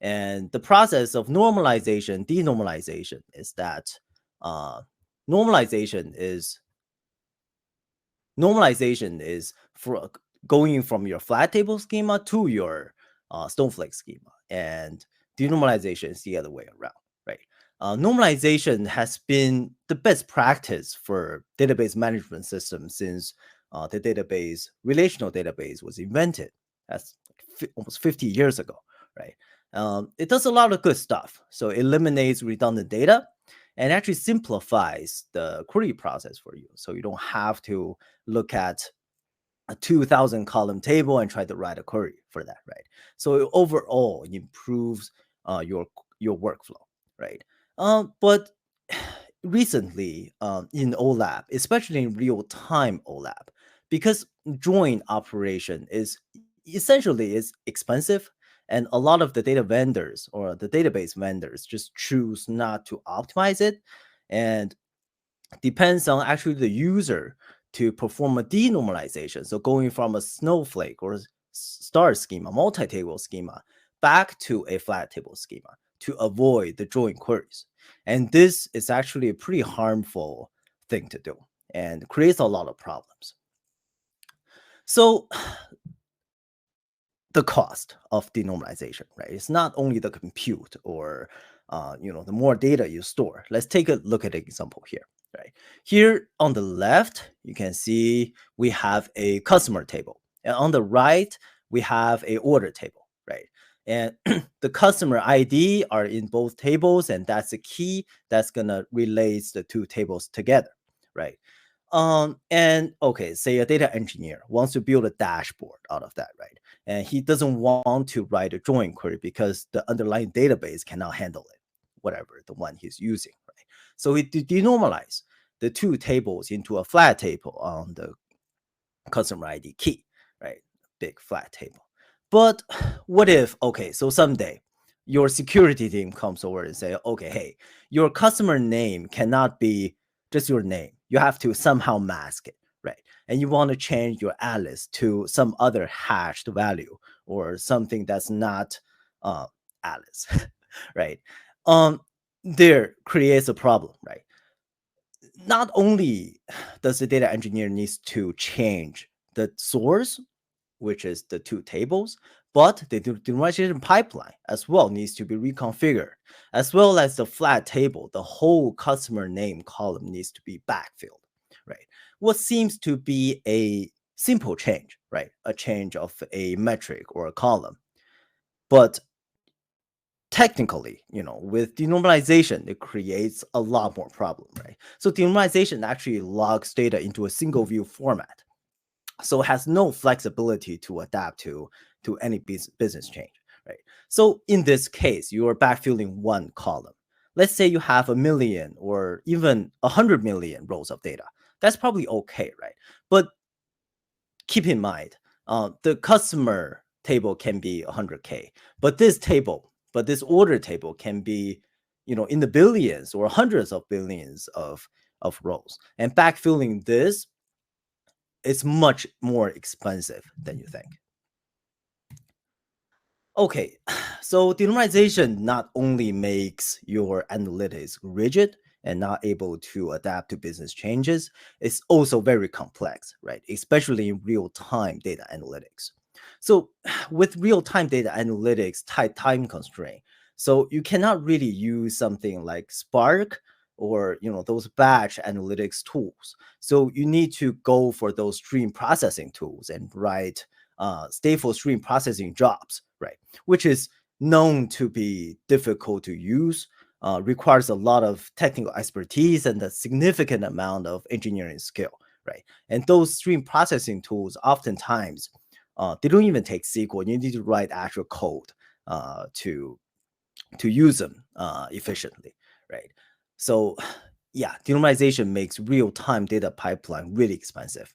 And the process of normalization, denormalization is that normalization is for going from your flat table schema to your snowflake schema, and denormalization is the other way around, right? Normalization has been the best practice for database management systems since the relational database was invented. That's almost 50 years ago, right? It does a lot of good stuff. So it eliminates redundant data and actually simplifies the query process for you. So you don't have to look at a 2,000 column table and try to write a query for that, right? So overall, it improves your workflow, right? But recently in OLAP, especially in real-time OLAP, because join operation is essentially expensive, and a lot of the data vendors or the database vendors just choose not to optimize it, and depends on actually the user to perform a denormalization. So going from a snowflake or star schema, multi-table schema, back to a flat table schema to avoid the join queries. And this is actually a pretty harmful thing to do and creates a lot of problems. So the cost of denormalization, right? It's not only the compute or the more data you store. Let's take a look at an example here, right? Here on the left, you can see we have a customer table, and on the right, we have a order table, right? And the customer ID are in both tables, and that's the key that's gonna relate the two tables together, right? And okay, say a data engineer wants to build a dashboard out of that, right? And he doesn't want to write a join query because the underlying database cannot handle it, whatever the one he's using, right? So he denormalize the two tables into a flat table on the customer ID key, right? Big flat table. But what if, okay, so someday your security team comes over and say, okay, hey, your customer name cannot be just your name. You have to somehow mask it, right? And you want to change your alias to some other hashed value or something that's not alias, right? There creates a problem, right? Not only does the data engineer needs to change the source, which is the two tables, but the denormalization pipeline as well needs to be reconfigured, as well as the flat table, the whole customer name column needs to be backfilled, right? What seems to be a simple change, right? A change of a metric or a column. But technically, with denormalization, it creates a lot more problem, right? So denormalization actually logs data into a single view format, so it has no flexibility to adapt to any business change, right? So in this case, you are backfilling one column. Let's say you have 1 million or even 100 million rows of data. That's probably okay, right? But keep in mind, the customer table can be 100K, but this order table can be, in the billions or hundreds of billions of rows. And backfilling this, it's much more expensive than you think. Okay, so denormalization not only makes your analytics rigid and not able to adapt to business changes, it's also very complex, right? Especially in real-time data analytics. So with real-time data analytics, tight time constraint, so you cannot really use something like Spark or those batch analytics tools. So you need to go for those stream processing tools and write stateful stream processing jobs, right? Which is known to be difficult to use, requires a lot of technical expertise and a significant amount of engineering skill, right? And those stream processing tools oftentimes they don't even take SQL. You need to write actual code to use them efficiently, right? So yeah, denormalization makes real-time data pipeline really expensive.